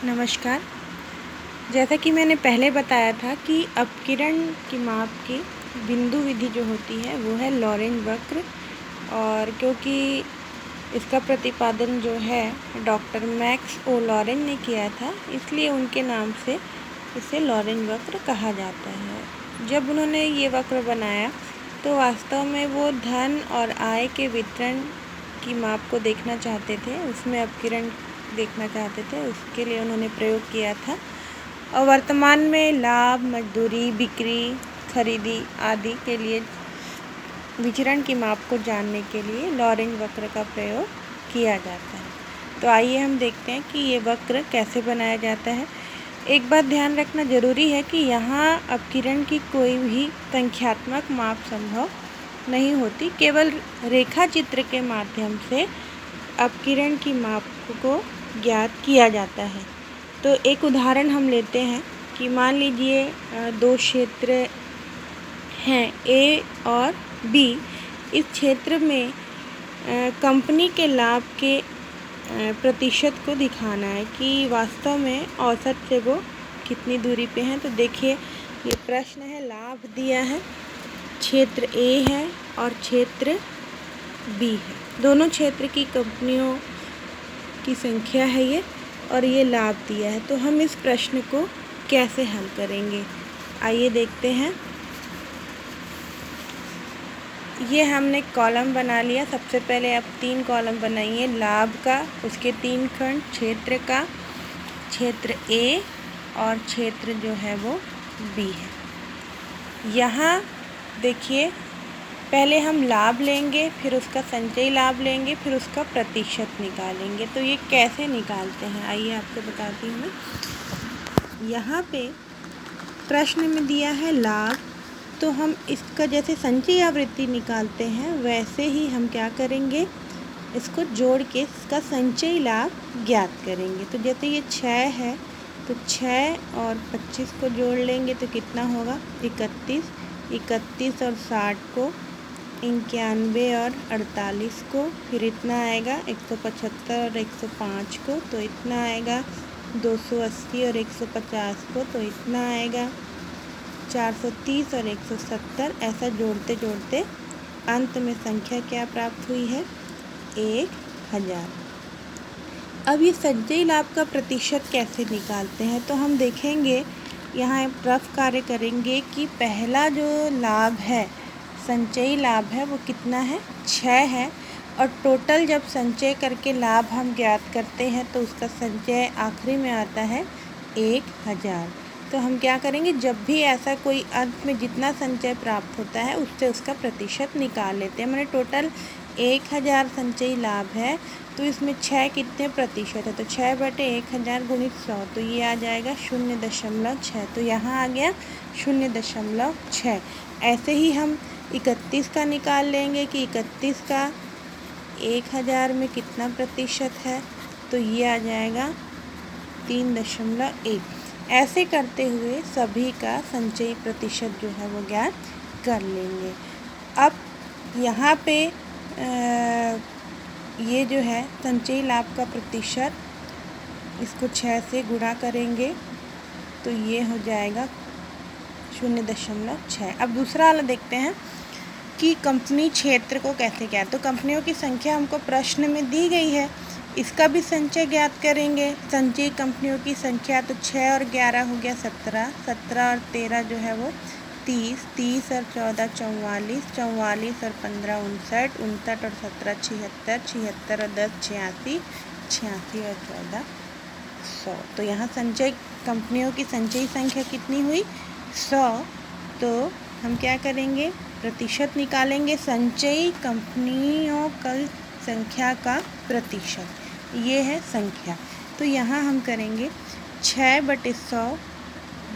नमस्कार। जैसा कि मैंने पहले बताया था कि अपकिरण की माप की बिंदु विधि जो होती है वो है लॉरेंज वक्र, और क्योंकि इसका प्रतिपादन जो है डॉक्टर मैक्स ओ लॉरेंज ने किया था, इसलिए उनके नाम से इसे लॉरेंज वक्र कहा जाता है। जब उन्होंने ये वक्र बनाया तो वास्तव में वो धन और आय के वितरण की माप को देखना चाहते थे, उसमें अपकिरण देखना चाहते थे, उसके लिए उन्होंने प्रयोग किया था। और वर्तमान में लाभ, मजदूरी, बिक्री, खरीदी आदि के लिए विचरण की माप को जानने के लिए लॉरेंज वक्र का प्रयोग किया जाता है। तो आइए हम देखते हैं कि ये वक्र कैसे बनाया जाता है। एक बात ध्यान रखना ज़रूरी है कि यहाँ अपकिरण की कोई भी संख्यात्मक माप संभव नहीं होती, केवल रेखा चित्र के माध्यम से अपकिरण की माप को ज्ञात किया जाता है। तो एक उदाहरण हम लेते हैं कि मान लीजिए दो क्षेत्र हैं ए और बी। इस क्षेत्र में कंपनी के लाभ के प्रतिशत को दिखाना है कि वास्तव में औसत से वो कितनी दूरी पे हैं। तो देखिए, ये प्रश्न है, लाभ दिया है, क्षेत्र ए है और क्षेत्र बी है। दोनों क्षेत्र की कंपनियों की संख्या है ये, और ये लाभ दिया है। तो हम इस प्रश्न को कैसे हल करेंगे, आइए देखते हैं। ये हमने कॉलम बना लिया। सबसे पहले आप 3 कॉलम बनाइए, लाभ का, उसके 3 खंड, क्षेत्र का, क्षेत्र ए और क्षेत्र जो है वो बी है। यहाँ देखिए, पहले हम लाभ लेंगे, फिर उसका संचयी लाभ लेंगे, फिर उसका प्रतिशत निकालेंगे। तो ये कैसे निकालते हैं आइए आपको बताती हूँ मैं। यहाँ पे प्रश्न में दिया है लाभ, तो हम इसका जैसे संचयी आवृत्ति निकालते हैं वैसे ही हम क्या करेंगे, इसको जोड़ के इसका संचयी लाभ ज्ञात करेंगे। तो जैसे ये 6 है तो 6 और 25 को जोड़ लेंगे तो कितना होगा, 31। 31 और 60 को, 91 और 48 को, फिर इतना आएगा 175 और 105 को, तो इतना आएगा 280 और 150 को, तो इतना आएगा 430 और 170। ऐसा जोड़ते जोड़ते अंत में संख्या क्या प्राप्त हुई है, 1000। अब ये संचयी लाभ का प्रतिशत कैसे निकालते हैं, तो हम देखेंगे यहाँ रफ कार्य करेंगे कि पहला जो लाभ है, संचयी लाभ है, वो कितना है, 6 है। और टोटल जब संचय करके लाभ हम ज्ञात करते हैं तो उसका संचय आखिरी में आता है 1000। तो हम क्या करेंगे, जब भी ऐसा कोई अंत में जितना संचय प्राप्त होता है उससे उसका प्रतिशत निकाल लेते हैं। मैंने टोटल 1000 संचयी लाभ है, तो इसमें 6 कितने प्रतिशत है, तो 6/1000 गुणित 100, तो ये आ जाएगा 0.6। तो यहाँ आ गया 0.6। ऐसे ही हम 31 का निकाल लेंगे कि 31 का 1000 में कितना प्रतिशत है, तो ये आ जाएगा 3.1। ऐसे करते हुए सभी का संचयी प्रतिशत जो है वो ज्ञात कर लेंगे। अब यहाँ पे ये जो है संचयी लाभ का प्रतिशत, इसको 6 से गुणा करेंगे तो ये हो जाएगा 0.6। अब दूसरा वाला देखते हैं कि कंपनी क्षेत्र को कैसे ज्ञात। तो कंपनियों की संख्या हमको प्रश्न में दी गई है, इसका भी संचय ज्ञात करेंगे। संचयी कंपनियों की संख्या, तो 6 और 11 हो गया 17, 17 और 13 जो है वो 30, 30 और 14 44, 44 और 15 59, 59 और 17 76, 76 और 10 86, 86 और 14 100। तो यहाँ संचय कंपनियों की संचयी संख्या कितनी हुई, 100। तो हम क्या करेंगे, प्रतिशत निकालेंगे, संचयी कंपनियों की संख्या का प्रतिशत, ये है संख्या। तो यहाँ हम करेंगे 6/100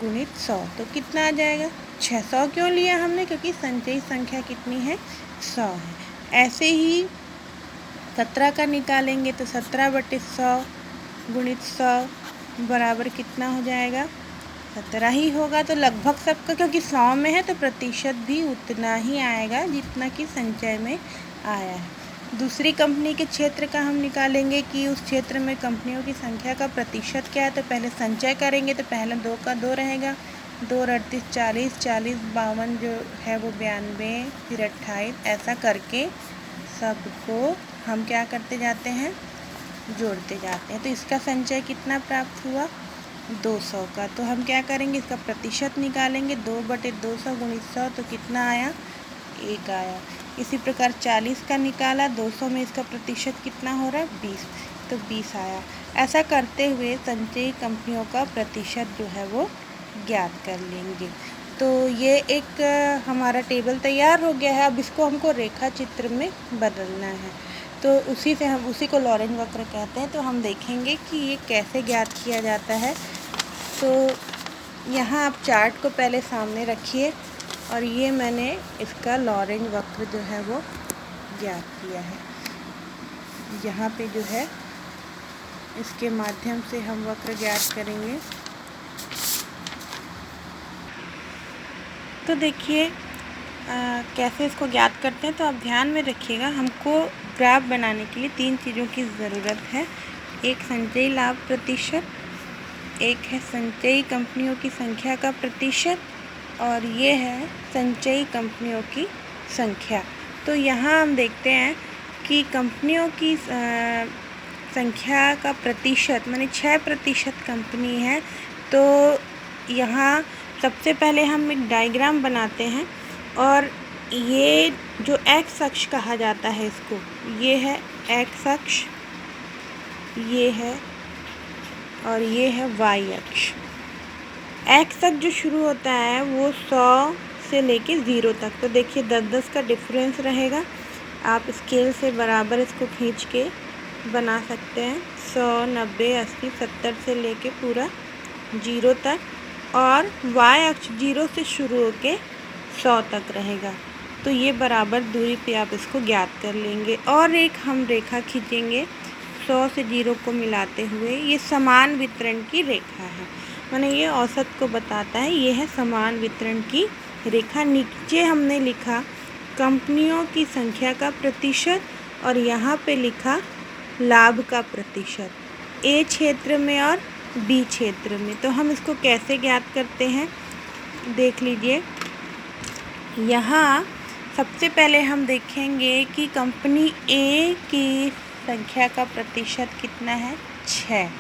गुणित 100, तो कितना आ जाएगा, 600 क्यों लिया हमने, क्योंकि संचयी संख्या कितनी है, 100 है। ऐसे ही 17 का निकालेंगे तो 17/100 गुणित 100 बराबर कितना हो जाएगा, 17 ही होगा। तो लगभग सबका, क्योंकि 100 में है तो प्रतिशत भी उतना ही आएगा जितना कि संचय में आया है। दूसरी कंपनी के क्षेत्र का हम निकालेंगे कि उस क्षेत्र में कंपनियों की संख्या का प्रतिशत क्या है। तो पहले संचय करेंगे तो पहले 2 का 2 रहेगा, 2 और 38 40, 40 52 जो है वो 92, फिर 28, ऐसा करके सबको हम क्या करते जाते हैं, जोड़ते जाते हैं। तो इसका संचय कितना प्राप्त हुआ, 200 का। तो हम क्या करेंगे, इसका प्रतिशत निकालेंगे, 2/200 गुणित 100 तो कितना आया, 1 आया। इसी प्रकार 40 का निकाला, 200 में इसका प्रतिशत कितना हो रहा है, 20, तो 20 आया। ऐसा करते हुए संचयी कंपनियों का प्रतिशत जो है वो ज्ञात कर लेंगे। तो ये एक हमारा टेबल तैयार हो गया है। अब इसको हमको रेखा चित्र में बदलना है, तो उसी को लॉरेंज वक्र कहते हैं। तो हम देखेंगे कि ये कैसे ज्ञात किया जाता है। तो यहाँ आप चार्ट को पहले सामने रखिए और ये मैंने इसका लॉरेंज वक्र जो है वो ज्ञात किया है। यहाँ पे जो है इसके माध्यम से हम वक्र ज्ञात करेंगे। तो देखिए कैसे इसको ज्ञात करते हैं। तो आप ध्यान में रखिएगा, हमको ग्राफ बनाने के लिए 3 चीज़ों की ज़रूरत है। एक संचयी लाभ प्रतिशत, एक है संचयी कंपनियों की संख्या का प्रतिशत, और ये है संचयी कंपनियों की संख्या। तो यहाँ हम देखते हैं कि कंपनियों की संख्या का प्रतिशत माने 6% कंपनी है। तो यहाँ सबसे पहले हम एक डायग्राम बनाते हैं, और ये जो एक्स अक्ष कहा जाता है इसको, ये है एक्स अक्ष, ये है, और ये है वाई अक्ष। एक्स अक्ष जो शुरू होता है वो 100 से लेके 0 तक। तो देखिए 10-10 का डिफरेंस रहेगा। आप स्केल से बराबर इसको खींच के बना सकते हैं। 100, 90, 80, 70 से लेके पूरा 0 तक, और वाई अक्ष 0 से शुरू होके 100 तक रहेगा। तो ये बराबर दूरी पे आप इसको ज्ञात कर लेंगे। और एक हम रेखा खींचेंगे 100 से 0 को मिलाते हुए। ये समान वितरण की रेखा है, माने ये औसत को बताता है। ये है समान वितरण की रेखा। नीचे हमने लिखा कंपनियों की संख्या का प्रतिशत, और यहाँ पे लिखा लाभ का प्रतिशत, ए क्षेत्र में और बी क्षेत्र में। तो हम इसको कैसे ज्ञात करते हैं, देख लीजिए। यहाँ सबसे पहले हम देखेंगे कि कंपनी ए की संख्या का प्रतिशत कितना है, 6।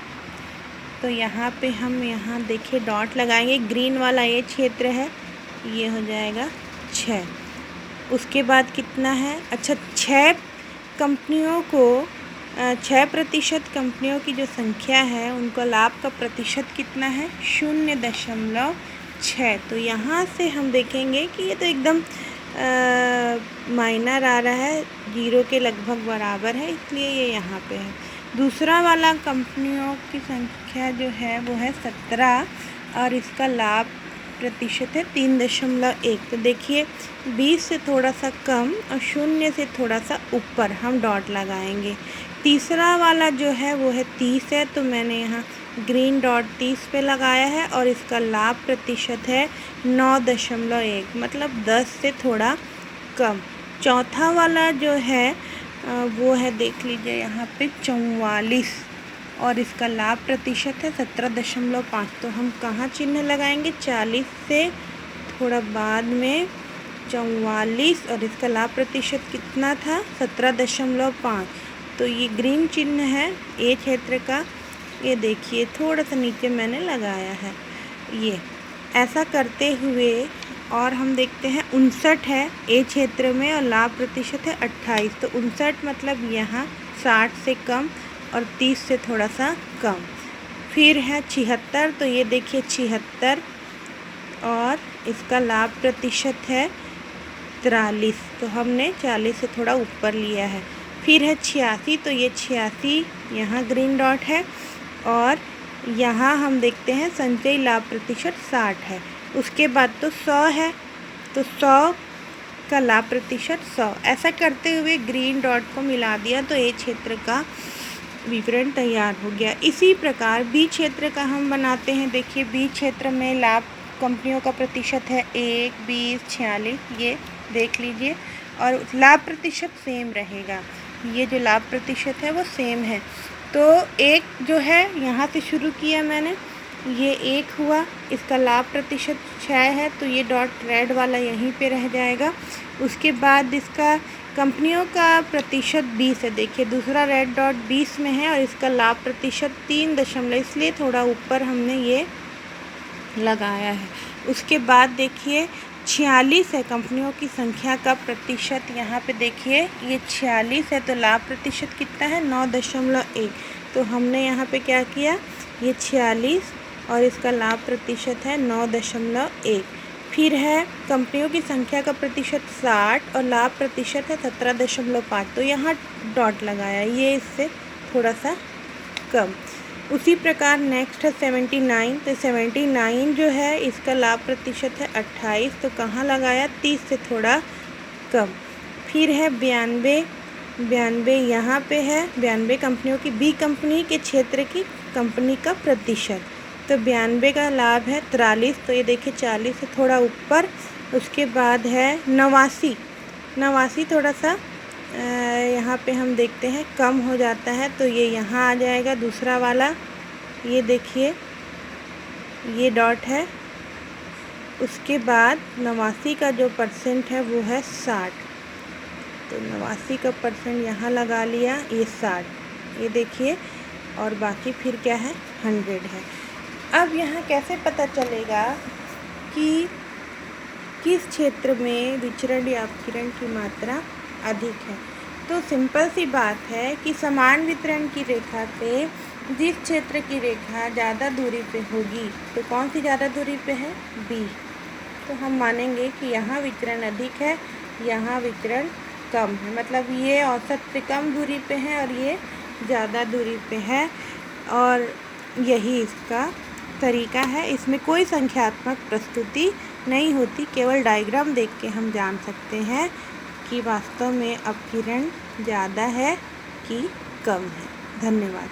तो यहाँ पे हम यहाँ देखिए डॉट लगाएंगे। ग्रीन वाला ए क्षेत्र है, ये हो जाएगा 6। उसके बाद कितना है, अच्छा 6 कंपनियों को 6% कंपनियों की जो संख्या है उनका लाभ का प्रतिशत कितना है, 0.6। तो यहाँ से हम देखेंगे कि ये तो एकदम माइनर आ रहा है, 0 के लगभग बराबर है, इसलिए ये यहाँ पे है। दूसरा वाला कंपनियों की संख्या जो है वो है 17, और इसका लाभ प्रतिशत है 3.1। तो देखिए 20 से थोड़ा सा कम और 0 से थोड़ा सा ऊपर हम डॉट लगाएंगे। तीसरा वाला जो है वो है 30 है, तो मैंने यहाँ ग्रीन डॉट 30 पे लगाया है, और इसका लाभ प्रतिशत है 9.1, मतलब 10 से थोड़ा कम। चौथा वाला जो है वो है, देख लीजिए यहाँ पे 44, और इसका लाभ प्रतिशत है 17.5। तो हम कहाँ चिन्ह लगाएंगे, 40 से थोड़ा बाद में 44, और इसका लाभ प्रतिशत कितना था, 17.5। तो ये ग्रीन चिन्ह है ए क्षेत्र का, ये देखिए थोड़ा सा नीचे मैंने लगाया है। ये ऐसा करते हुए, और हम देखते हैं 59 है ए क्षेत्र में, और लाभ प्रतिशत है 28। तो 59 मतलब यहाँ 60 से कम और 30 से थोड़ा सा कम। फिर है 76, तो ये देखिए 76, और इसका लाभ प्रतिशत है 43। तो हमने 40 से थोड़ा ऊपर लिया है। फिर है 86, तो ये 86 यहाँ ग्रीन डॉट है, और यहाँ हम देखते हैं संचयी लाभ प्रतिशत 60 है। उसके बाद तो 100 है, तो 100 का लाभ प्रतिशत 100। ऐसा करते हुए ग्रीन डॉट को मिला दिया, तो ए क्षेत्र का विवरण तैयार हो गया। इसी प्रकार बी क्षेत्र का हम बनाते हैं। देखिए बी क्षेत्र में लाभ कंपनियों का प्रतिशत है 1, 20, 46, ये देख लीजिए, और लाभ प्रतिशत सेम रहेगा। ये जो लाभ प्रतिशत है वो सेम है। तो एक जो है यहाँ से शुरू किया मैंने, ये 1 हुआ, इसका लाभ प्रतिशत 6 है तो ये डॉट रेड वाला यहीं पे रह जाएगा। उसके बाद इसका कंपनियों का प्रतिशत 20 है, देखिए दूसरा रेड डॉट 20 में है और इसका लाभ प्रतिशत 3 इसलिए थोड़ा ऊपर हमने ये लगाया है। उसके बाद देखिए 46 है कंपनियों की संख्या का प्रतिशत, यहाँ पे देखिए ये 46 है तो लाभ प्रतिशत कितना है 9.1। तो हमने यहाँ पे क्या किया, ये 46 और इसका लाभ प्रतिशत है 9.1। फिर है कंपनियों की संख्या का प्रतिशत 60 और लाभ प्रतिशत है 17.5, तो यहाँ डॉट लगाया, ये इससे थोड़ा सा कम। उसी प्रकार नेक्स्ट है 79, तो 79 जो है इसका लाभ प्रतिशत है 28, तो कहाँ लगाया 30 से थोड़ा कम। फिर है 92, 92 यहाँ पे है, 92 कंपनियों की बी कंपनी के क्षेत्र की कंपनी का प्रतिशत, तो 92 का लाभ है 43, तो ये देखिए 40 से थोड़ा ऊपर। उसके बाद है 89, 89 थोड़ा सा यहाँ पे हम देखते हैं कम हो जाता है, तो ये यहाँ आ जाएगा दूसरा वाला, ये देखिए ये डॉट है। उसके बाद 89 का जो परसेंट है वो है 60, तो 89 का परसेंट यहाँ लगा लिया, ये 60, ये देखिए, और बाकी फिर क्या है 100 है। अब यहाँ कैसे पता चलेगा कि किस क्षेत्र में विचरण या अपकिरण की मात्रा अधिक है? तो सिंपल सी बात है कि समान वितरण की रेखा से जिस क्षेत्र की रेखा ज़्यादा दूरी पे होगी, तो कौन सी ज़्यादा दूरी पे है, बी, तो हम मानेंगे कि यहाँ विचरण अधिक है, यहाँ विचरण कम है, मतलब ये औसत से कम दूरी पे है और ये ज़्यादा दूरी पे है, और यही इसका तरीका है। इसमें कोई संख्यात्मक प्रस्तुति नहीं होती, केवल डायग्राम देख के हम जान सकते हैं कि वास्तव में अपकिरण ज़्यादा है कि कम है। धन्यवाद।